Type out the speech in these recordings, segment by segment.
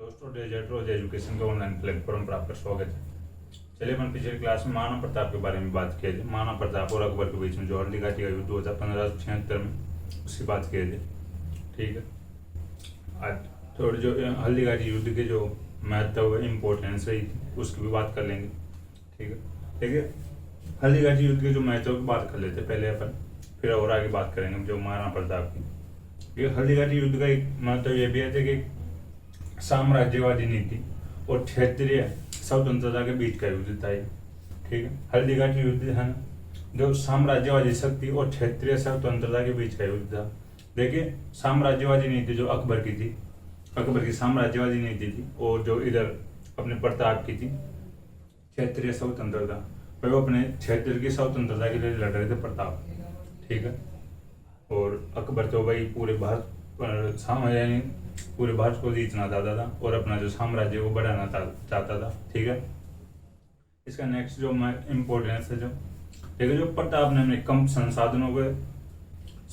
दोस्तों डेजर्ट रोज एजुकेशन के online platform पर आपका स्वागत है। चलिए अपन पिछले क्लास में महाराणा प्रताप के बारे में बात किए थे। महाराणा प्रताप और अकबर के बीच में जो हल्दी घाटी का युद्ध हुआ था 1576 में, उसकी बात किए थे। ठीक है, आज थोड़ी जो हल्दी घाटी युद्ध के जो महत्व इम्पोर्टेंस रही थी उसकी भी बात कर लेंगे। ठीक है, देखिए हल्दी घाटी युद्ध के जो महत्व की बात कर लेते पहले अपन, फिर और आगे बात करेंगे जो महाराणा प्रताप की। ये हल्दी घाटी युद्ध का एक महत्व ये भी है कि साम्राज्यवादी नीति और क्षेत्रीय स्वतंत्रता के बीच का युद्ध था ये। ठीक है, हल्दी घाटी युद्ध है ना, जो साम्राज्यवादी शक्ति और क्षेत्रीय स्वतंत्रता के बीच का युद्ध था। देखिए साम्राज्यवादी नीति जो अकबर की थी, अकबर की साम्राज्यवादी नीति थी, और जो इधर अपने प्रताप की थी क्षेत्रीय स्वतंत्रता, वो अपने क्षेत्र की स्वतंत्रता के लिए लड़ रहे थे प्रताप। ठीक है, और अकबर तो भाई पूरे भारत यानी पूरे भारत को जीतना चाहता था और अपना जो साम्राज्य को बढ़ाना चाहता था। ठीक है, इसका नेक्स्ट जो इम्पोर्टेंस है, जो देखिए जो प्रताप ने अपने कम संसाधनों के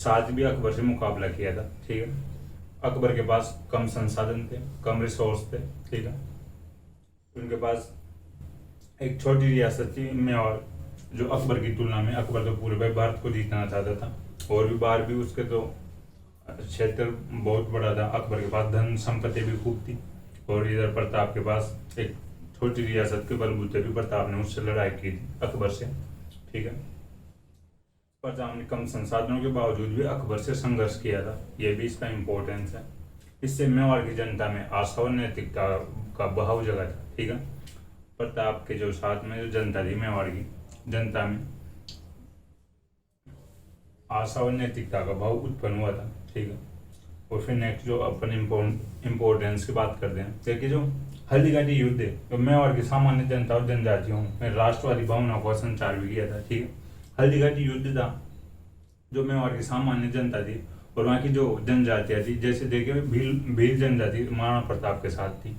साथ भी अकबर से मुकाबला किया था। ठीक है, अकबर के पास कम संसाधन थे, कम रिसोर्स थे। ठीक है, उनके पास एक छोटी रियासत थी मेवाड़, जो अकबर की तुलना में, अकबर तो पूरे भारत को जीतना चाहता था और भी बाहर भी उसके तो क्षेत्र बहुत बड़ा था। अकबर के पास धन संपत्ति भी खूब थी, और इधर प्रताप के पास एक छोटी रियासत के बलबूते भी प्रताप ने उससे लड़ाई की थी अकबर से। ठीक है, प्रताप ने कम संसाधनों के बावजूद भी अकबर से संघर्ष किया था, यह भी इसका इम्पोर्टेंस है। इससे मेवाड़ की जनता में आशा और नैतिकता का बहाव जगा था। ठीक है, प्रताप के जो साथ में जो जनता थी, मेवाड़ की जनता में आशा और नैतिकता का भाव उत्पन्न हुआ था। ठीक है, और फिर नेक्स्ट जो अपन इम्पोर्टेंस की बात करते हैं, देखिए जो हल्दी घाटी युद्ध है, तो मेवाड़ की सामान्य जनता और जनजातियों में राष्ट्रवादी भावनाओं का संचार भी किया था। ठीक है, हल्दी घाटी युद्ध था जो मेवाड़ की सामान्य जनता थी और वहाँ की जो जनजातियाँ थी, जैसे देखिए भील जनजाति महाराणा प्रताप के साथ थी।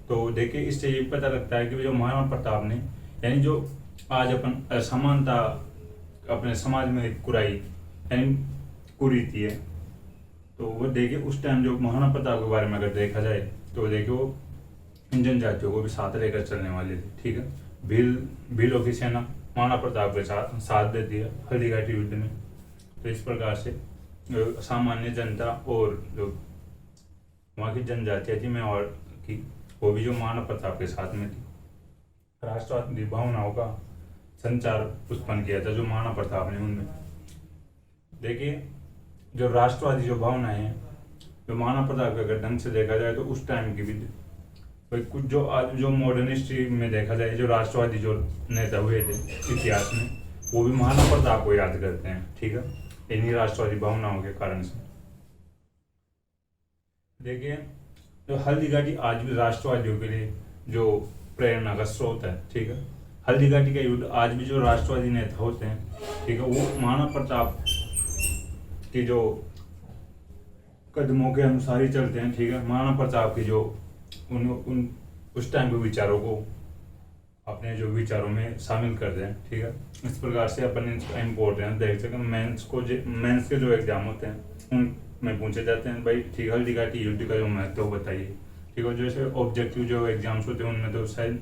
तो देखिए इससे ये पता लगता है कि जो महाराणा प्रताप ने, यानी जो आज अपन असमानता अपने समाज में कुराई यानी कुरीति है, तो वो देखिए उस टाइम जो महाराणा प्रताप के बारे में अगर देखा जाए तो देखिए वो इन जनजातियों को भी साथ लेकर चलने वाले थे। ठीक है, भीलों की सेना महाराणा प्रताप के साथ देती है हल्दी घाटी युद्ध में। तो इस प्रकार से सामान्य जनता और जो वहाँ की जनजातियाँ थी मेवाड़ की, वो भी जो महाराणा प्रताप के साथ में थी। राष्ट्रवादी भावनाओं का संचार उत्पन्न किया था जो महाराणा प्रताप ने उनमें। देखिए जो राष्ट्रवादी जो भावना है, जो महाराणा प्रताप के अगर ढंग से देखा जाए तो उस टाइम की भी भाई कुछ जो आज जो मॉडर्न हिस्ट्री में देखा जाए, जो राष्ट्रवादी जो नेता हुए थे इतिहास में, वो भी महाराणा प्रताप को याद करते हैं। ठीक है, इन्हीं राष्ट्रवादी भावनाओं के कारण से। देखिए जो हल्दी घाटी आज भी राष्ट्रवादियों के लिए जो प्रेरणा का स्रोत है। ठीक है, हल्दी घाटी का युद्ध आज भी जो राष्ट्रवादी नेता होते हैं, ठीक है, वो महाराणा प्रताप के जो कदमों के अनुसार ही चलते हैं। ठीक है, महाराणा प्रताप के जो उन उस टाइम के विचारों को अपने जो विचारों में शामिल कर दें। ठीक है, इस प्रकार से अपन इसका इम्पोर्टेंस देख सकते हैं। मेंस के जो एग्जाम होते हैं उनमें पूछे जाते हैं भाई, ठीक है, हल्दी घाटी युद्ध का जो महत्व बताइए। ठीक है, जैसे ऑब्जेक्टिव जो एग्जाम्स होते हैं उनमें तो शायद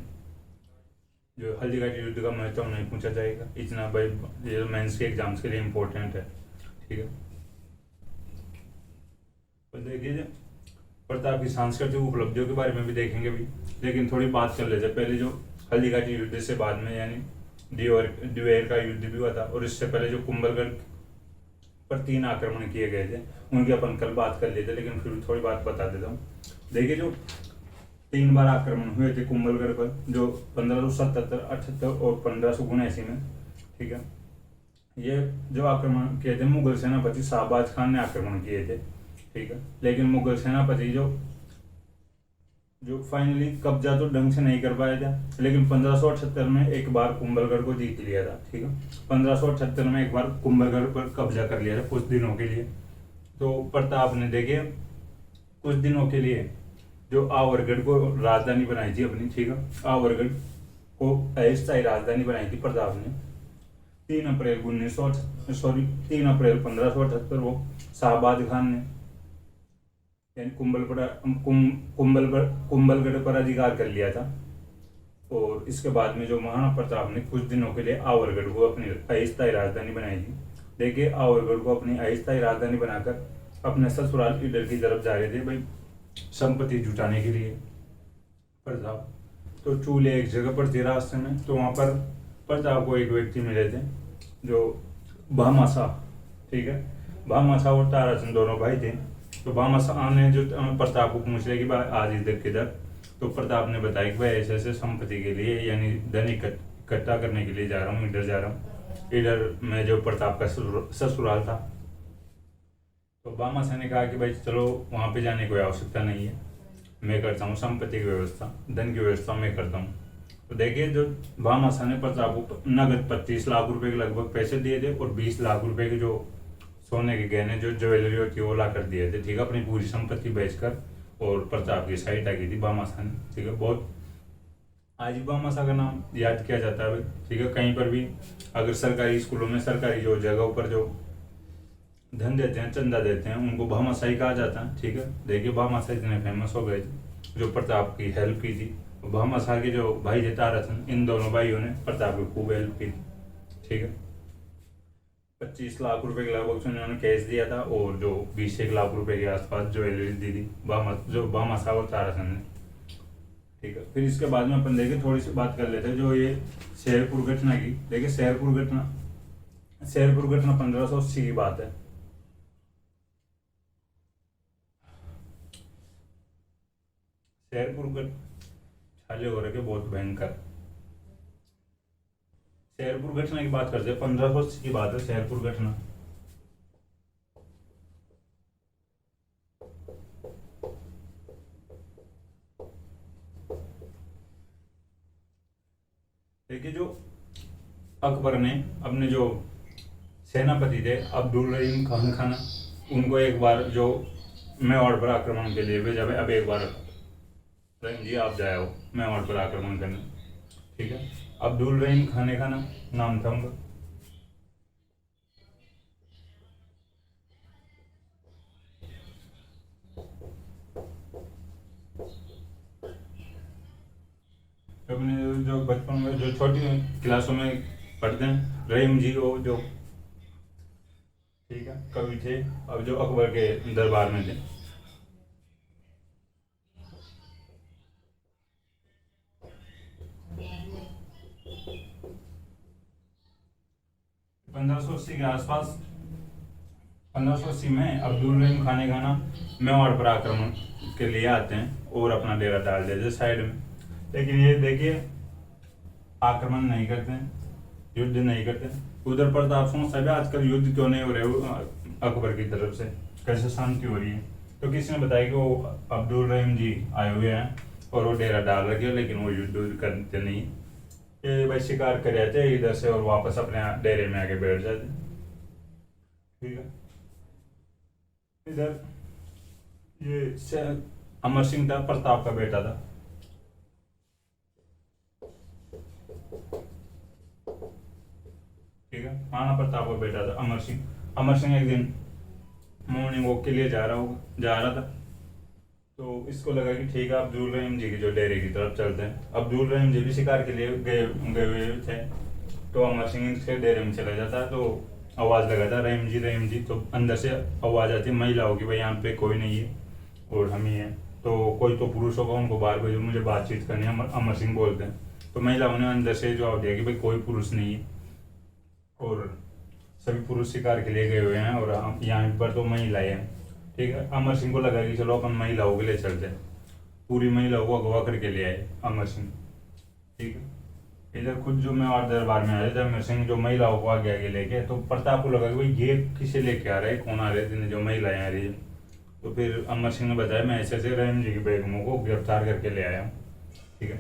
जो हल्दी घाटी युद्ध का महत्व नहीं पूछा जाएगा इतना, भाई ये मेंस के एग्जाम्स के लिए इम्पोर्टेंट है। ठीक है, तो देखिए प्रताप की सांस्कृतिक उपलब्धियों के बारे में भी देखेंगे भी, लेकिन थोड़ी बात कर लेते हैं पहले जो हल्दी घाटी युद्ध से बाद में, यानी द्वेर का युद्ध भी हुआ था, और इससे पहले जो कुंभलगढ़ पर 3 आक्रमण किए गए थे उनकी अपन कल बात कर लेते, लेकिन फिर थोड़ी बात बता देता हूँ। देखिए जो 3 बार आक्रमण हुए थे कुंभलगढ़ पर, जो 1577, 78 और 1579 में। ठीक है, ये जो आक्रमण किए थे मुगल सेनापति शाहबाज खान ने आक्रमण किए थे। ठीक है, लेकिन मुगल सेनापति जो फाइनली कब्जा तो ढंग से नहीं कर पाया था, लेकिन 1578 में एक बार कुंभलगढ़ को जीत लिया था। ठीक है, 1578 में एक बार कुंभलगढ़ पर कब्जा कर लिया था कुछ दिनों के लिए। तो प्रताप ने देखिए कुछ दिनों के लिए जो आवरगढ़ को राजधानी बनाई थी अपनी। ठीक है, आवरगढ़ को अस्थायी राजधानी बनाई थी प्रताप ने। 3 अप्रैल 1578 वो शाहबाज खान ने यानी कुंभलगढ़ पर अधिकार कर लिया था। और इसके बाद में जो महाराणा प्रताप ने कुछ दिनों के लिए आवरगढ़ को अपनी अस्थायी राजधानी बनाई थी। देखिए, आवरगढ़ को अपनी अस्थायी राजधानी बनाकर अपने ससुराल ईडर की तरफ जा रहे थे भाई, संपत्ति जुटाने के लिए प्रताप। तो चूल्हे एक जगह पर थे रास्ते में, तो वहां पर प्रताप को एक व्यक्ति मिले थे जो भामाशाह, ठीक है, भामाशाह और ताराचंद दोनों भाई थे। तो भामाशाह ने जो प्रताप को पूछ लिया कि भाई आज इधर किधर, तो प्रताप ने बताया कि भाई ऐसे ऐसे संपत्ति के लिए यानी धन इकट्ठा करने के लिए जा रहा हूँ, इधर जा रहा हूँ। इधर में जो प्रताप का ससुराल था। तो भामाशाह ने कहा कि भाई चलो वहाँ पे जाने की कोई आवश्यकता नहीं है, मैं करता हूँ संपत्ति की व्यवस्था, धन की व्यवस्था मैं करता हूँ। तो देखिए, जो भामाशाह ने प्रताप को नगद 25 लाख रुपए के लगभग पैसे दिए थे और 20 लाख रुपए के जो सोने के गहने जो ज्वेलरी होती है वो ला कर दिए थे, ठीक है, अपनी पूरी संपत्ति बेचकर। और प्रताप की सहायता की थी भामाशाह ने, ठीक है। बहुत आज भी भामाशाह का नाम याद किया जाता है, ठीक है। कहीं पर भी अगर सरकारी स्कूलों में सरकारी जो जगहों पर जो धन देते हैं, चंदा देते हैं, उनको भामाशाही कहा जाता है, ठीक है। देखिए, भामाशाह इतने फेमस हो गए थे जो प्रताप की हेल्प की थी। भामाशाह के जो भाई थे ताराचंद, इन दोनों भाइयों ने प्रताप की खूब हेल्प की थी, ठीक है। 25 लाख रुपए के लगभग उन्होंने कैश दिया था और जो 20 लाख रुपए के आसपास ज्वेलरी दी थी जो भामाशाह और ताराचंद ने, ठीक है। फिर इसके बाद में अपन देखें, थोड़ी सी बात कर लेते हैं जो ये शेरपुर घटना की। देखिए, शेरपुर घटना 1580 की बात है। शेरपुर छाले हो रखे बहुत भयंकर। शेरपुर घटना की बात करते हैं, 1580 की बात है शेरपुर घटना। देखिए, जो अकबर ने अपने जो सेनापति थे अब्दुल रहीम खान, उनको एक बार जो मेवाड़ पर आक्रमण के लिए भेजा, अब एक बार रहीम जी आप जाओ मेवाड़ पर आक्रमण करने, ठीक है। अब्दुल रहीम खाने का नाम था उनका। अपने जो बचपन में जो छोटी क्लासों में पढ़ते हैं, रहीम जी वो जो, ठीक है, कवि थे, अब जो अकबर के दरबार में थे। 1580 के आसपास, 1580 में अब्दुल रहीम खाने खाना मेवाड़ पर आक्रमण के लिए आते हैं और अपना डेरा डाल देते हैं साइड में। लेकिन ये देखिए, आक्रमण नहीं करते हैं, युद्ध नहीं करते। उधर प्रताप सोचता है आजकल युद्ध क्यों नहीं हो रहे अकबर की तरफ से, कैसे शांति हो रही है। तो किसी ने बताया कि वो अब्दुल रहीम जी आए हुए हैं और वो डेरा डाल रखे, लेकिन वो युद्ध करते नहीं, ये भाई शिकार कर जाते इधर से और वापस अपने डेरे में आके बैठ जाते, ठीक है। इधर ये अमर सिंह था, प्रताप का बेटा था, ठीक है। महाराणा प्रताप का बेटा था अमर सिंह। अमर सिंह एक दिन मॉर्निंग वॉक के लिए जा रहा था। तो इसको लगा कि ठीक है, अब्दुल रहीम जी के जो डेरे की तरफ चलते हैं। अब्दुल रहीम जी भी शिकार के लिए गए हुए थे। तो अमर सिंह के डेरे में चला जाता है, तो आवाज़ लगाता रहीम जी। तो अंदर से आवाज़ आती है महिलाओं की, भाई यहाँ पे कोई नहीं है और हम ही हैं, तो कोई तो पुरुष होगा, उनको बाहर भेजो, मुझे बातचीत करनी है, अमर सिंह बोलते हैं। तो महिलाओं ने अंदर से जवाब दिया कि भाई कोई पुरुष नहीं है और सभी पुरुष शिकार के लिए गए हुए हैं और हम यहाँ पर तो महिलाएं हैं, ठीक है। अमर सिंह को लगा कि चलो अपन महिलाओं के लिए चलते हैं। पूरी महिलाओं को अगवा करके ले आए अमर सिंह, ठीक है। इधर खुद जो मेवाड़ दरबार में आए थे अमर सिंह, जो महिलाओं को आगे आगे लेके, तो प्रताप को लगा कि भाई ये किसे लेके आ रहे हैं, कौन आ रहे थे जो महिलाएं आ रही है। तो फिर अमर सिंह ने बताया मैं ऐसे ऐसे रहीम जी की बेगमों को गिरफ्तार करके ले आया हूँ, ठीक है।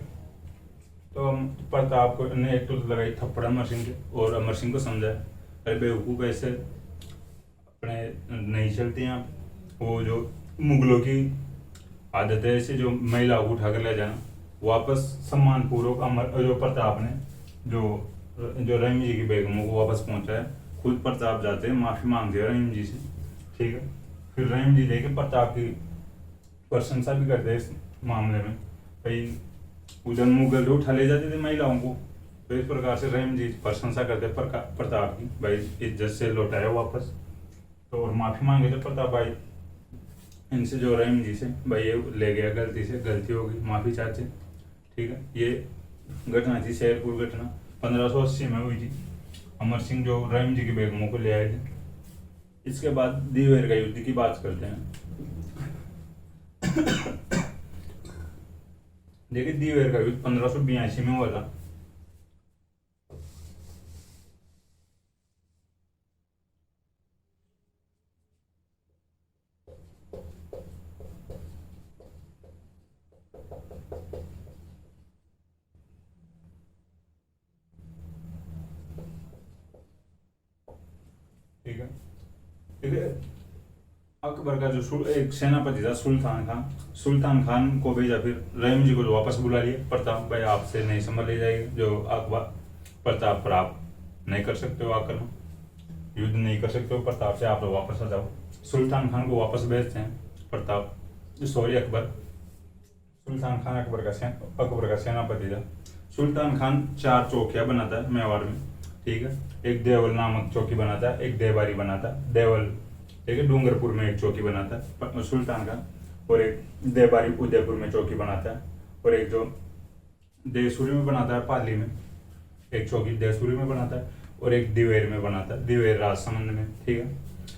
तो प्रताप को ने एक तो लगाई थप्पड़ अमर सिंह के और अमर सिंह को समझाया, अरे बेवकूफ़, ऐसे अपने नहीं चलती हैं आप। वो जो मुगलों की आदत है ऐसे जो महिलाओं को उठाकर ले जाना, वापस सम्मान पूर्वक अमर जो प्रताप ने जो रहीम जी की बेगमों को वापस पहुंचाया। खुद प्रताप जाते हैं, माफ़ी मांगते हैं रहीम जी से, ठीक है। फिर रहीम जी लेके प्रताप की प्रशंसा भी करते हैं इस मामले में। भाई उधर मुगल जो उठा ले जाते थे महिलाओं को, तो इस प्रकार से रहीम जी प्रशंसा करते प्रताप की, भाई इज्जत से लौटाया वापस। तो और माफी मांगे थे प्रताप भाई इनसे, जो रहीम जी से, भाई ये ले गया गलती से, गलती होगी, माफी चाहते। ठीक है, ये घटना थी शेरपुर घटना 1580 में हुई थी। अमर सिंह जो रहीम जी की बेगमों को ले आए थे। इसके बाद दीवेर का युद्ध की बात करते हैं। देखिए दीवेर का युद्ध 1582 में हुआ था। ठीक है, देखिए अकबर का जो एक सेनापति था सुल्तान खान को भेजा, फिर रहीम जी को जो वापस बुला लिया, प्रताप भाई आपसे नहीं संभल ले जाएगी, जो अकबर प्रताप पर आप नहीं कर सकते हो, आकर युद्ध नहीं कर सकते हो प्रताप से, आप लोग वापस आ जाओ। सुल्तान खान को वापस भेजते हैं प्रताप, सॉरी अकबर। सुल्तान खान अकबर का सेनापति था। सुल्तान खान 4 चौकियां बनाता है मेवाड़ में। ठीक है, एक देवल नामक चौकी बनाता है, एक देवारी बनाता है, देवल ठीक है डूंगरपुर में एक चौकी बनाता है सुल्तान खान, और एक देवारी उदयपुर में चौकी बनाता है, और एक जो देवसुरी में बनाता है पाली में, एक चौकी देवसुरी में बनाता है, और एक दिवेर में बनाता है, दिवेर राजसमंद में। ठीक है,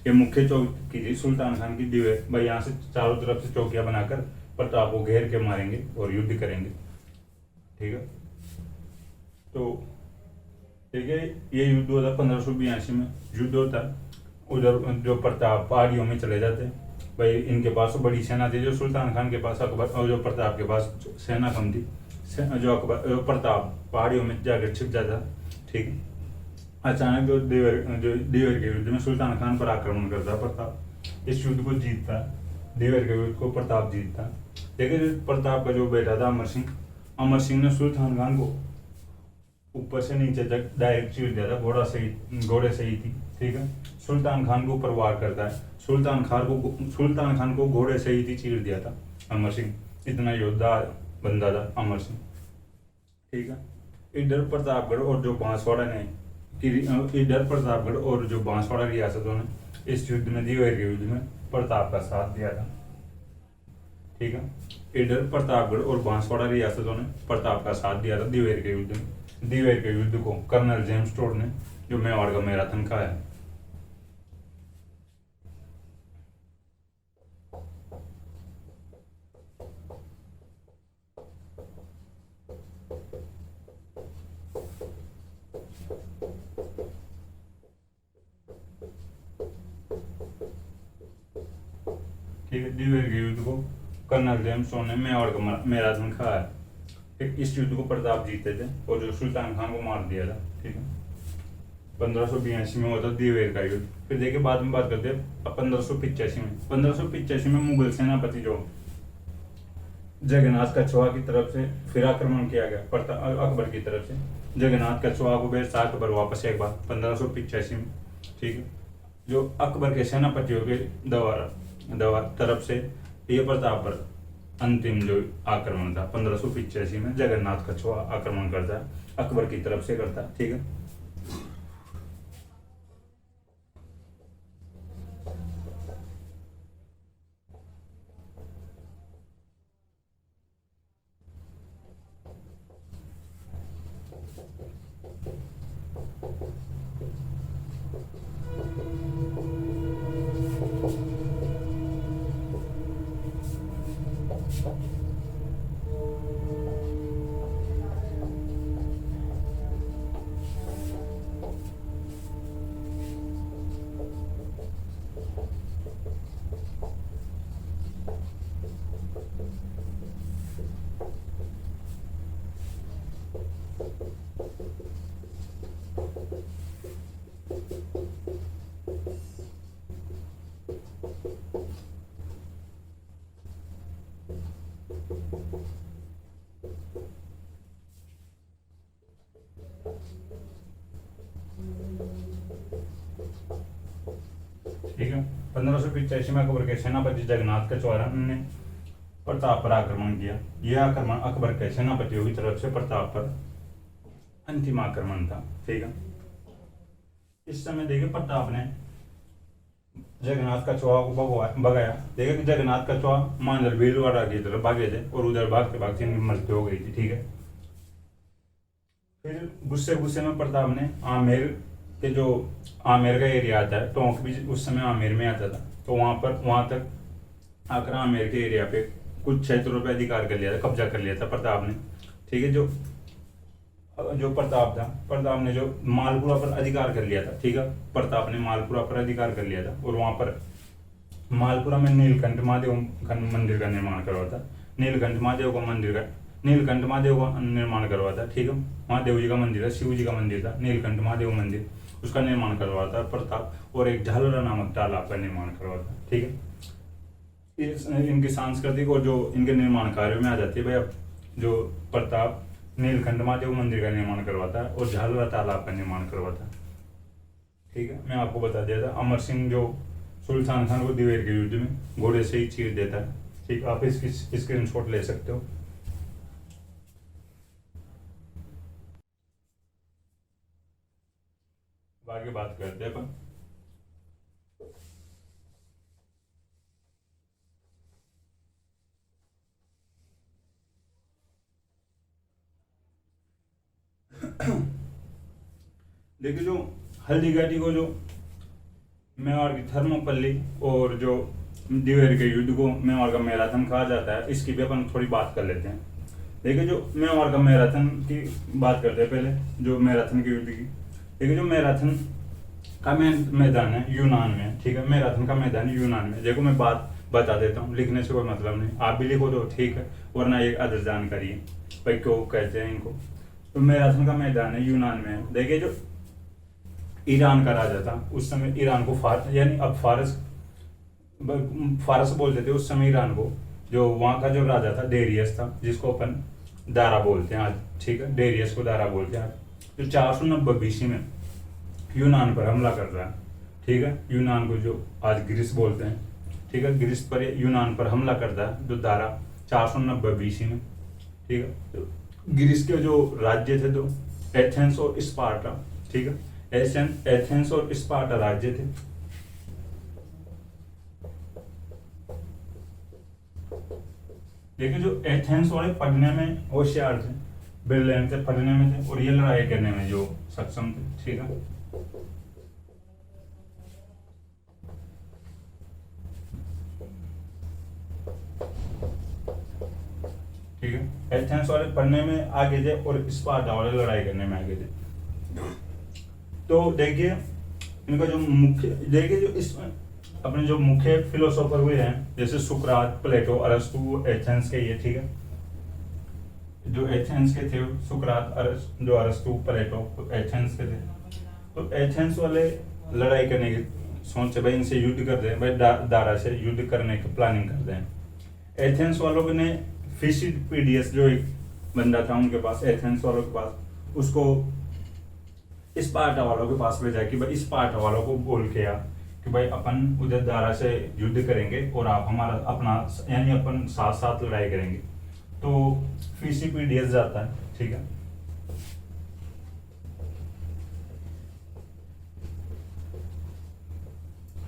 ये मुख्य चौकी थी सुल्तान खान की, दिवेर। भाई यहाँ से चारों तरफ से चौकियां बनाकर प्रताप को घेर के मारेंगे और युद्ध करेंगे। ठीक है, तो ठीक है, ये युद्ध होता 1582 में युद्ध होता है। उधर जो प्रताप पहाड़ियों में चले जाते हैं। भाई इनके पास तो बड़ी सेना थी, जो सुल्तान खान के पास अकबर, और जो प्रताप के पास सेना कम थी। जो प्रताप पहाड़ियों में जाकर छिप जाता। ठीक है, अचानक जो देवर के युद्ध में सुल्तान खान पर आक्रमण करता प्रताप, इस युद्ध को जीतता, देवर के युद्ध को प्रताप जीतता। लेकिन प्रताप का जो बेटा था अमर सिंह ने सुल्तान खान को ऊपर से नीचे तक डायरेक्ट चीर दिया था, घोड़े से ही थी। ठीक है, सुल्तान खान को ऊपर वार करता है, सुल्तान खान को घोड़े से ही थी चीर दिया था अमर सिंह। इतना योद्धा बंदा था अमर सिंह। ठीक है, इधर प्रतापगढ़ और जो बांसवाड़ा रियासतों ने इस युद्ध में, दिवेर के युद्ध में प्रताप का साथ दिया था। ठीक है, इधर प्रतापगढ़ और बांसवाड़ा रियासतों ने प्रताप का साथ दिया था दिवेर के युद्ध में। दिवेर के युद्ध को कर्नल जेम्स टोड ने, जो मेवाड़ का मैराथन का है। ठीक है, दिवेर के युद्ध को कर्नल जेम्स टोड ने मेवाड़ का मैराथन का है। इस युद्ध को प्रताप जीते थे और जो सुल्तान खान को मार दिया था। ठीक है, 1582 में हुआ था दिवेर का युद्ध। फिर देखिए बाद में बात करते हैं 1585 में मुगल सेनापति जो जगन्नाथ कछुआ की तरफ से फिर आक्रमण किया गया अकबर की तरफ से। जगन्नाथ कछुआ को बेर सात पर वापस एक बार 1585 में। ठीक है, जो अकबर के सेनापतियों के द्वारा तरफ से ये प्रताप पर अंतिम जो आक्रमण था 1585 में, जगन्नाथ कछुआ आक्रमण करता है, अकबर की तरफ से करता है। ठीक है, ठीक है, 1585 में अकबर के सेनापति जगन्नाथ कछुआ ने प्रताप पर आक्रमण किया। यह आक्रमण अकबर के सेनापतियों की तरफ से प्रताप पर अंतिम आक्रमण था। ठीक है, इस समय देखिए प्रताप ने जगन्नाथ का चौहा को भगाया। देखिए कि जगन्नाथ का चौहा मांडल भीलवाड़ा की तरफ भागे थे और उधर भागते भागते इनकी मृत्यु हो गई थी। ठीक है, फिर गुस्से गुस्से में प्रताप ने आमेर के जो आमेर का एरिया आता है, टोंक भी उस समय आमेर में आता था, तो वहां तक आकर आमेर के एरिया पे कुछ क्षेत्रों पे अधिकार कर लिया था, कब्जा कर लिया था प्रताप ने। ठीक है, जो जो प्रताप ने जो मालपुरा पर अधिकार कर लिया था। ठीक है, प्रताप ने मालपुरा पर अधिकार कर लिया था और वहां पर मालपुरा में नीलकंठ महादेव मंदिर का निर्माण करवा था। नीलकंठ महादेव का निर्माण करवा था। ठीक है, महादेव जी का मंदिर है, शिव जी का मंदिर था, नीलकंठ महादेव मंदिर, उसका निर्माण करवा था प्रताप, और एक झालरा नामक तालाब का निर्माण करवा था। ठीक है, इनकी सांस्कृतिक और जो इनके निर्माण कार्यों में आ जाती है भाई। अब जो प्रताप नीलकंठ महादेव मंदिर का निर्माण करवाता है और झालरा तालाब का निर्माण करवाता है। ठीक है, मैं आपको बता दिया था अमर सिंह जो सुल्तान खान को दिवेर के युद्ध में घोड़े से ही चीर देता है। ठीक, आप इसकी स्क्रीनशॉट ले सकते हो। आगे बात करते हैं अपन। देखिए जो हल्दी घाटी को जो मेवाड़ की थर्मोपल्ली और जो दिवेर के युद्ध को मेवाड़ का मैराथन कहा जाता है, इसकी भी अपन थोड़ी बात कर लेते हैं। देखिए जो मेवाड़ का मैराथन की बात करते हैं पहले, जो मैराथन के युद्ध की। देखिए जो मैराथन का मैदान है यूनान में। ठीक है, मैराथन का मैदान यूनान में। देखो मैं बात बता देता हूँ, लिखने से कोई मतलब नहीं, आप भी लिखो तो ठीक है, वरना एक अदर जानकारी है भाई क्यों कहते हैं इनको। तो मैराथन का मैदान है यूनान में है। देखिए जो ईरान का राजा था उस समय, ईरान को यानी अब फारस बोलते थे उस समय ईरान को। जो वहाँ का जो राजा था डेरियस था, जिसको अपन दारा बोलते हैं आज। ठीक है, डेरियस को दारा बोलते हैं आज। जो 490 बीसी में यूनान पर हमला कर रहा है। ठीक है, यूनान को जो आज ग्रीस बोलते हैं। ठीक है, ग्रीस पर यूनान पर हमला करता है जो दारा 490 बीसी में। ठीक है, तो ग्रीस के जो राज्य थे तो एथेंस और स्पार्टा। ठीक है, एथेंस और स्पार्टा राज्य थे। देखिए जो एथेंस वाले पढ़ने में होशियार थे, ब्रिलियंट थे, पढ़ने में थे, और ये लड़ाई करने में जो सक्षम थे। ठीक है, ठीक है, एथेंस वाले पढ़ने में आगे थे और स्पार्टा वाले लड़ाई करने में आगे थे। तो देखिए इनका जो मुख्य, देखिए जो इस अपने जो मुख्य फिलोसोफर हुए हैं जैसे सुकरात, प्लेटो, अरस्तु एथेंस के ये। ठीक है, जो एथेंस के थे सुकरात, जो अरस्तु, प्लेटो एथेंस के थे। तो एथेंस वाले लड़ाई करने की सोचे भाई इनसे युद्ध कर दें, भाई दारा से युद्ध करने की प्लानिंग कर दें। एथेंस वालों ने फिसिपीडियस जो एक बंदा था उनके पास, एथेंस वालों के पास, उसको स्पार्टा वालों के पास भेजा कि भाई स्पार्टा वालों को बोल के आ कि भाई अपन उधर दारा से युद्ध करेंगे और आप हमारा अपना यानी अपन साथ साथ लड़ाई करेंगे। तो फिसिपीडियस जाता है। ठीक है,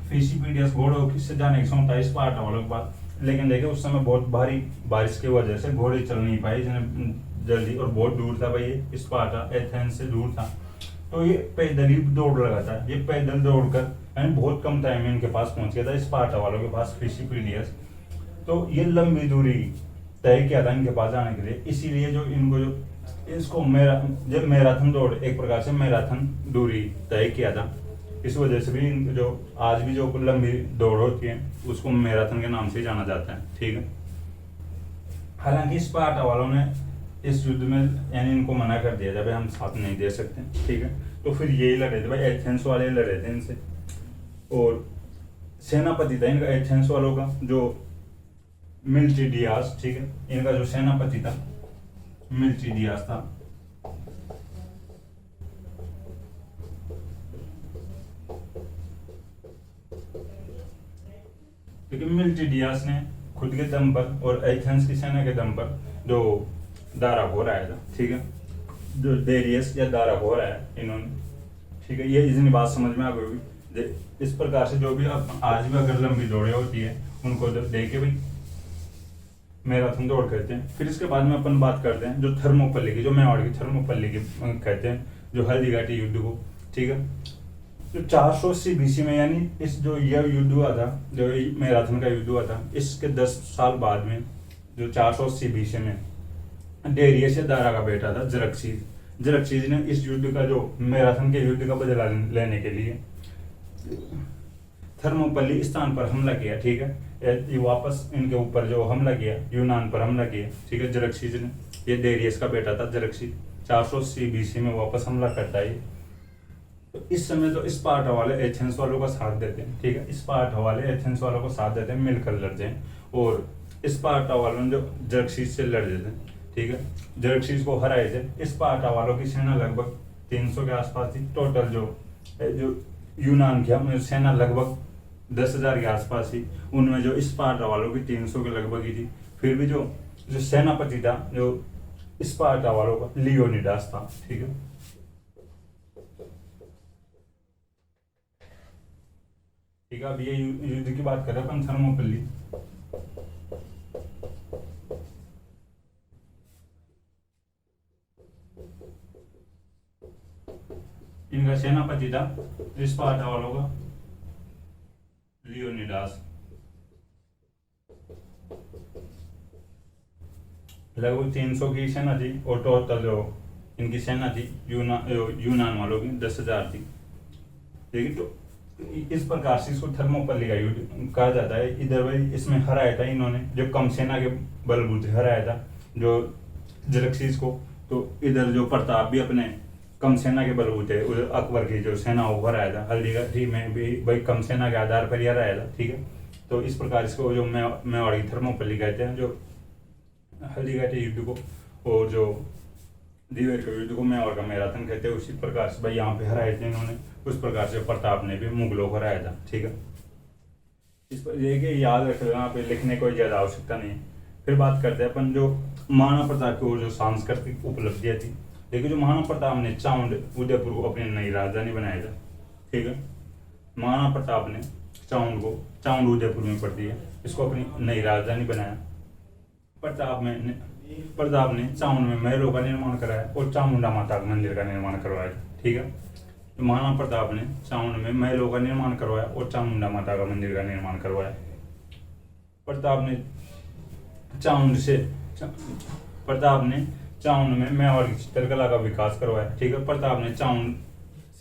फिसिपीडियस घोड़ों से जाने की क्षमता स्पार्टा वालों के पास, लेकिन देखिए उस समय बहुत भारी बारिश की वजह से घोड़े चल नहीं पाए जल्दी, और बहुत दूर था भाई स्पार्टा एथेंस से दूर था। तो ये पैदल ही दौड़ लगा था, ये पैदल दौड़कर यानी बहुत कम टाइम में इनके पास पहुंच गया था स्पार्टा वालों के पास फिसिपीडियस। तो ये लंबी दूरी तय किया था इनके पास जाने के लिए, इसीलिए जो इनको जो इसको जब मैराथन दौड़ एक प्रकार से मैराथन दूरी तय किया था, इस वजह से भी जो आज भी जो लंबी दौड़ होती है उसको मैराथन के नाम से जाना जाता है। ठीक है, हालांकि स्पार्टा वालों ने इस युद्ध में यानी इनको मना कर दिया जब हम साथ नहीं दे सकते। ठीक है, तो फिर यही लड़े थे भाई, एथेंस वाले लड़े थे इनसे, और सेनापति था इनका एथेंस वालों का जो मिल्टिडियास। ठीक है, इनका जो सेनापति था मिल्टिडियास था। लेकिन मिल्टिडियास ने खुद के दम पर और एथेंस की सेना के दम पर जो दारा हो रहा था, ठीक है, जो डेरियस या दारा हो रहा है इन्होंने, ठीक है, ये इतनी बात समझ में आ गई होगी। इस प्रकार से जो भी अब आज भी अगर लंबी दौड़े होती है उनको देख के भाई मैराथन दौड़ कहते हैं। फिर इसके बाद में अपन बात करते हैं जो थर्मोपल्ली की, जो मेवाड़ की थर्मोपल्ली की कहते हैं, जो हल्दीघाटी युद्ध को, ठीक है, जो 480 BC में, यानी इस जो यह युद्ध हुआ था, जो मैराथन का युद्ध हुआ था, इसके 10 साल बाद में जो 480 BC में डेरियस या दारा का बेटा था जरक्सीज ने इस युद्ध का, जो मैराथन के युद्ध का बदला लेने के लिए थर्मोपल्ली स्थान पर हमला किया, ठीक है, ये वापस इनके ऊपर जो हमला किया, यूनान पर हमला किया, ठीक है, जरक्सीज ने, ये डेरियस का बेटा था जरक्सीज, 480 BC में वापस हमला करता है। तो इस समय तो स्पार्टा वाले एथेंस वालों का साथ देते हैं, ठीक है, स्पार्टा वाले एथेंस वालों को साथ देते हैं, मिलकर लड़ते हैं, और स्पार्टा वालों ने जो जरक्सीज से लड़ देते हैं, ठीक है, जरक्सीज को हराए थे। स्पार्टा वालों की सेना लगभग 300 के आसपास थी, टोटल जो यूनान की सेना लगभग 10,000 के आसपास थी, उनमें जो स्पार्टा वालों की 300 के लगभग ही थी। फिर भी जो सेनापति था जो स्पार्टा वालों का, लियोनिडास था, ठीक है। ठीक है, अब ये युद्ध की बात करें अपन, थर्मोपल्ली। इनका सेनापति था स्पार्टा वालों का लियोनिडास। लगभग 300 की सेना थी और टोटल जो इनकी सेना थी यूनान वालों की 10,000 थी। लेकिन तो इस प्रकार से इसको थर्मोपल्ली का युद्ध कहा जाता है। इधर भाई इसमें हराया था इन्होंने, जो कम सेना के बलबूते हराया था जो जरक्सीज को। तो इधर जो प्रताप भी अपने कम सेना के बलबूते उधर अकबर की जो सेना वो हराया था। हल्दीघाटी में भी भाई कम सेना के आधार पर ही हराया था, ठीक है। तो इस प्रकार इसको जो मेवाड़ की थर्मोपल्ली कहते हैं, जो हल्दीघाटी युद्ध को, और जो दीवर के युद्ध को मेवाड़ का मैराथन कहते हैं। उसी प्रकार से भाई यहाँ पे हराए थे इन्होंने, उस प्रकार से प्रताप ने भी मुगलों को हराया था, ठीक है। इस पर ये याद रख यहाँ पे लिखने कोई ज्यादा आवश्यकता नहीं है। फिर बात करते हैं अपन जो महाराणा प्रताप की और जो सांस्कृतिक उपलब्धियां थी। देखिए, जो महाराणा प्रताप ने चाउंड उदयपुर को अपनी नई राजधानी बनाया था, ठीक है। महाराणा प्रताप ने चाउंड उदयपुर में पड़ दी है, इसको अपनी नई राजधानी बनाया। प्रताप ने चाउंड में महलों का निर्माण कराया और चामुंडा माता का मंदिर का निर्माण करवाया, ठीक है। तो महाराणा प्रताप ने चाउंड में महलों का निर्माण करवाया और चामुंडा माता का मंदिर का निर्माण करवाया। प्रताप ने चाउंड में मेवाड़ की चित्रकला का विकास करवाया, ठीक है। प्रताप ने चाउंड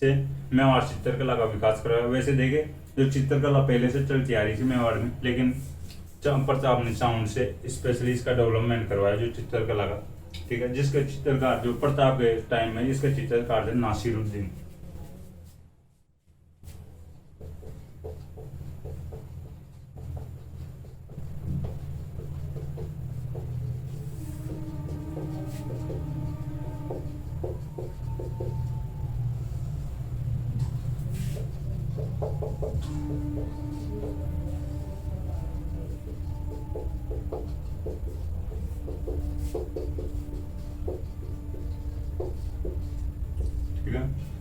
से मेवाड़ चित्रकला का विकास करवाया। वैसे देखे जो चित्रकला पहले से चलती आ रही थी मेवाड़ में, लेकिन प्रताप ने चाउंड से स्पेशली इसका डेवलपमेंट करवाया, जो चित्रकला का, ठीक है। जिसके चित्रकार जो प्रताप के टाइम में इसके चित्रकार थे नासिरुद्दीन।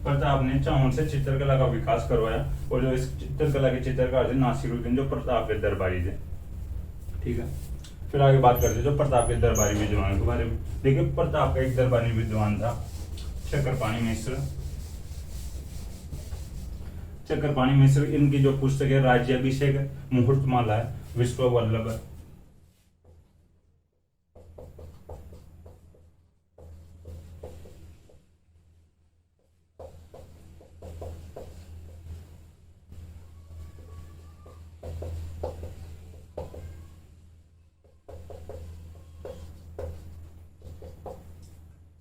प्रताप ने चाउंड से चित्रकला का विकास करवाया और जो इस चित्रकला के चित्रकार थे नासिरुद्दीन, जो प्रताप के दरबारी थे, ठीक है। फिर आगे बात करते हैं जो प्रताप के दरबारी विद्वान के बारे में। देखिए, प्रताप का एक दरबारी विद्वान था चक्रपाणि मिश्र। इनकी जो पुस्तक है राज्याभिषेक, मुहूर्तमाला है, विश्ववल्लभ है।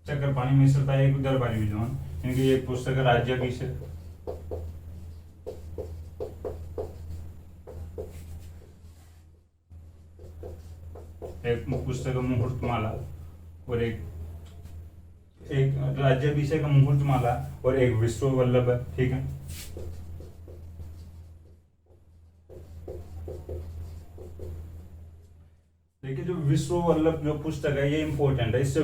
चक्रपाणि मिश्र था एक दरबारी विद्वान। इनकी एक पुस्तक है राज्याभिषेक, एक पुस्तक मुहूर्तमाला और एक राज्याभिषेक मुहूर्तमाला और एक विश्ववल्लभ है, ठीक है। देखिए जो विश्व वल्लभ जो पुस्तक है ये इंपॉर्टेंट है, इससे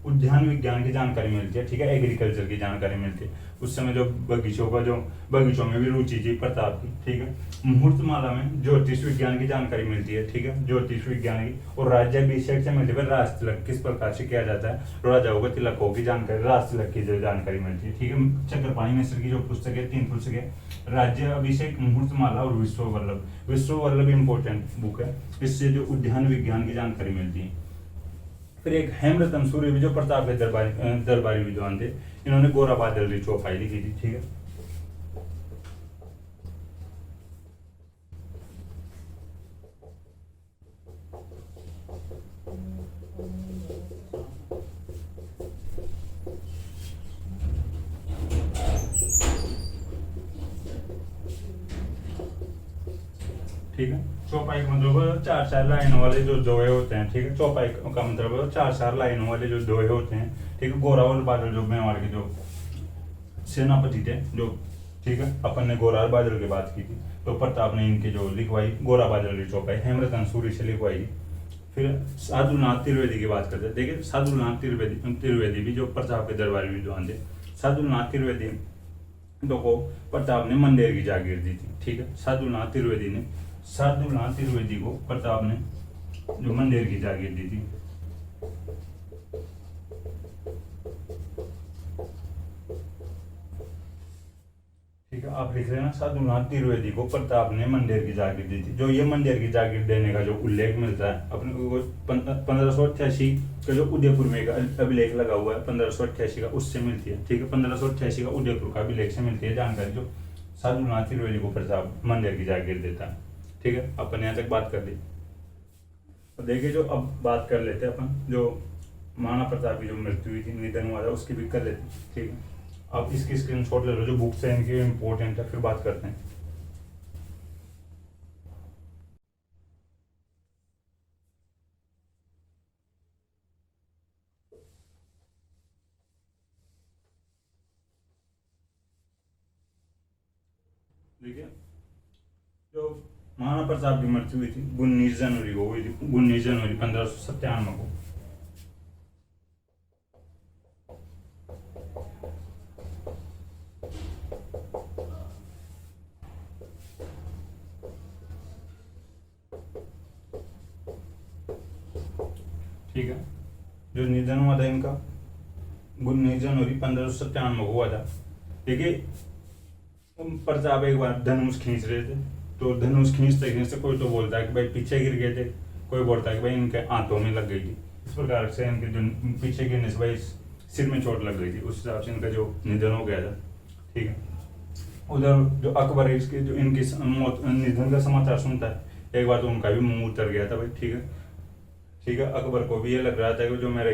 उद्यान विज्ञान की जानकारी मिलती है, ठीक है, एग्रीकल्चर की जानकारी मिलती है। उस समय जो बगीचों में भी रुचि थी प्रताप की, ठीक है। मुहूर्तमाला में ज्योतिष विज्ञान की जानकारी मिलती है, ठीक है, ज्योतिष विज्ञान की। और राज्याभिषेक से मिलती है राज तिलक किस प्रकार से किया जाता है, राजाओं के तिलकों की जानकारी, राज तिलक की जो जानकारी मिलती है, ठीक है। चक्रपाणी मिश्र की जो पुस्तक है, 3 पुस्तक है, राज्य अभिषेक, मुहूर्तमाला और विश्व वल्लभ। विश्व वल्लभ इंपॉर्टेंट बुक है, इससे जो उद्यान विज्ञान की जानकारी मिलती है। फिर एक हेमरतन सूर्य भी जो प्रताप के दरबारी विद्वान थे, इन्होंने गोरा बादल की चौपाई लिखी थी, ठीक है। ठीक है, चौपाई का मतलब 4-4 लाइनों वाले जो दोहे होते हैं, ठीक है। चौपाई का मतलब 4-4 लाइनों वाले जो दोहे होते हैं, ठीक है। गोरा और बादल जो मेवाड़ के जो सेनापति थे जो, ठीक है, अपन ने गोरा और बादल की बात की थी, तो प्रताप ने इनके जो लिखवाई गोरा बादल की चौपाई हेमरतन सूरी से लिखवाई। फिर साधुनाथ त्रिवेदी की बात करते हैं। देखिए साधुनाथ त्रिवेदी भी जो प्रताप के दरबारी विद्वान थे। साधुनाथ त्रिवेदी को प्रताप ने मंदिर की जागीर दी थी, ठीक है। साधुनाथ त्रिवेदी को प्रताप ने जो मंदिर की जागीर दी थी। ठीक है, आप लिख रहे हैं ना, साधुनाथ त्रिवेदी को प्रताप ने मंदिर की जागीर दी थी। जो ये मंदिर की जागीर देने का जो उल्लेख मिलता है अपने को 1588 का जो उदयपुर में का अभिलेख लगा हुआ है, 1588 का, उससे मिलती है, ठीक है। 1588 का उदयपुर का अभिलेख से मिलती है जानकारी, जो साधुनाथ त्रिवेदी को प्रताप मंदिर की जागीर देता है, ठीक है। अपन यहाँ तक बात कर ली। तो देखिए जो अब बात कर लेते हैं अपन, जो महाराणा प्रताप की जो मृत्यु हुई थी, निधन हुआ था, उसकी भी कर लेते हैं, ठीक है। आप इसकी स्क्रीनशॉट ले लो, जो बुक्स है इनकी इंपॉर्टेंट है, फिर बात करते हैं। देखिए जो महाराणा प्रताप की मृत्यु हुई थी 19 जनवरी को हुई थी, 19 जनवरी 1597 को। ठीक है, जो निधन हुआ था इनका 19 जनवरी 1597 को हुआ था। देखिए प्रताप एक बार धनुष खींच रहे थे, तो धनुष खींचते कोई तो बोलता है कि भाई पीछे गिर गए थे, कोई बोलता है कि भाई इनके आंतों में लग गई थी। इस प्रकार से इनके जो पीछे गिरने से भाई सिर में चोट लग गई थी, उस हिसाब से इनका जो निधन हो गया था, ठीक है। उधर जो अकबर है, इसके जो इनकी निधन का समाचार सुनता है, एक बार तो उनका भी मुंह उतर गया था भाई, ठीक है, ठीक है। अकबर को भी ये लग रहा था कि जो मेरे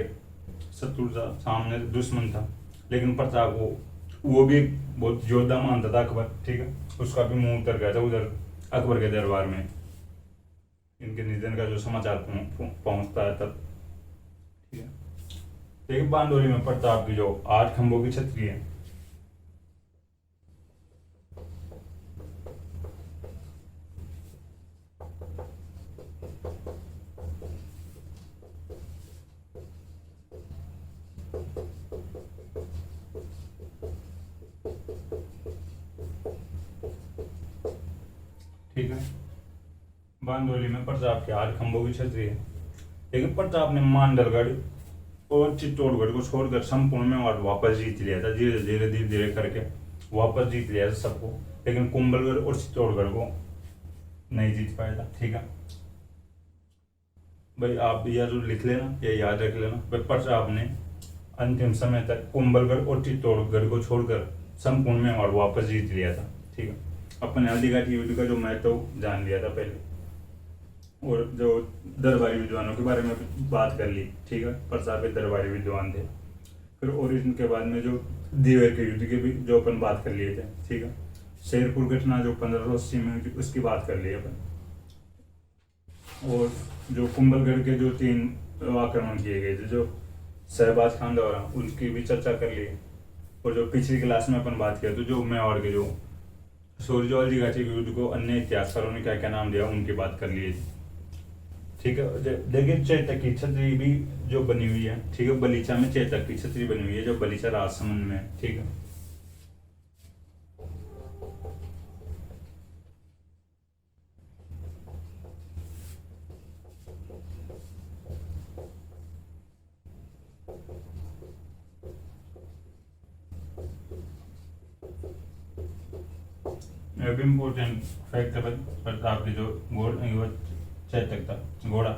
शत्रु था, सामने दुश्मन था, लेकिन प्रताप को वो भी बहुत योद्धा मानता था अकबर, ठीक है। उसका भी मुंह उतर गया था उधर अकबर के दरबार में इनके निधन का जो समाचार पहुंचता है तब, ठीक है। देखिए बांदोली में प्रताप की जो 8 खंभों की छतरी है, ठीक है। बांदोली में प्रताप के 8 खंभों की छतरी है। लेकिन प्रताप ने मांडलगढ़ और चित्तौड़गढ़ को छोड़कर संपूर्ण में और वापस जीत लिया था, धीरे धीरे करके वापस जीत लिया था सबको, लेकिन कुंभलगढ़ और चित्तौड़गढ़ को नहीं जीत पाया था, ठीक है भाई। आप यह जो लिख लेना, ये याद रख लेना भाई, प्रताप ने अंतिम समय तक कुंभलगढ़ और चित्तौड़गढ़ को छोड़कर संपूर्ण में और वापस जीत लिया था, ठीक है। अपने हल्दीघाटी युद्ध का जो महत्व जान लिया था पहले, और जो दरबारी विद्वानों के बारे में बात कर ली, ठीक है। प्रताप के दरबारी विद्वान थे। फिर और इनके बाद में जो दिवेर के युद्ध के भी जो अपन बात कर लिए थे, ठीक है। शेरपुर घटना जो 1580 में हुई थी, उसकी बात कर ली अपन। और जो कुंभलगढ़ के जो 3 आक्रमण किए गए थे, जो शहबाज खान द्वारा, उनकी भी चर्चा कर ली। और जो पिछली क्लास में अपन बात किया तो जो मेवाड़ के जो सूर्यजवाल जी घाटी के युद्ध को अन्य इतिहासकारों ने क्या क्या नाम दिया, उनकी बात कर लिए थी। ठीक है। देखिए चेतक की छतरी भी जो बनी हुई है, ठीक है, बलीचा में चेतक की छतरी बनी हुई है जो बलीचा राजसमंद में है, ठीक है। ये भी इम्पोर्टेंट फैक्ट है प्रताप की जो वो चेतक था घोड़ा,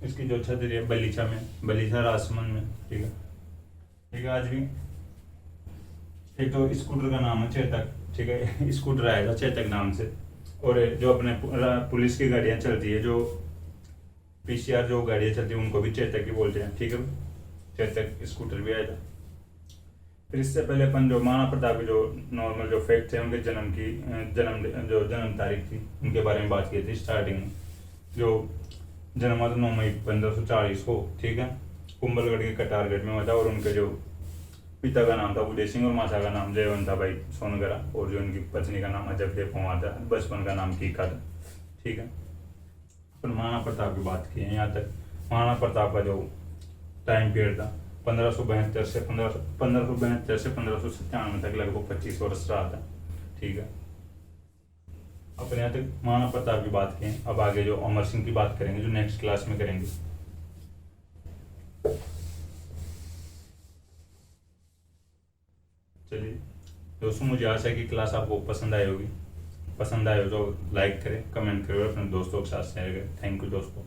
इसकी जो छतरी है बलीचा में, बलीचा राजसमंद में, ठीक है। ठीक है, आज भी एक तो स्कूटर का नाम है चेतक, ठीक है, स्कूटर आएगा चेतक नाम से। और जो अपने पुलिस की गाड़ियां चलती है, जो पीसीआर जो गाड़ियां चलती है उनको भी चेतक ही बोलते हैं, ठीक है। चेतक स्कूटर भी आएगा। फिर इससे पहले अपन जो महाराणा प्रताप के जो नॉर्मल जो फैक्ट थे उनके जन्म तारीख थी उनके बारे में बात की थी स्टार्टिंग में। जो जन्म हुआ था 9 मई 1540 को, ठीक है, कुंभलगढ़ के कटारगढ़ में हुआ था। और उनके जो पिता का नाम था उदय सिंह और माता का नाम जयवंता बाई सोनगरा, और जो उनकी पत्नी का नाम अजब पवार था, बचपन का नाम टीका था, ठीक है। अपन महाराणा प्रताप की बात की है यहाँ तक। महाराणा प्रताप का जो टाइम पीरियड था 1572 से 1597 तक लगभग 25 वर्ष रहा था, ठीक है। अपन यहाँ तक महाराणा प्रताप की बात की। अब आगे जो अमर सिंह की बात करेंगे जो नेक्स्ट क्लास में करेंगे। चलिए दोस्तों, मुझे आशा है कि क्लास आपको पसंद आई होगी। पसंद आए हो तो लाइक करें, कमेंट करें और अपने दोस्तों के साथ शेयर करें। थैंक यू दोस्तों।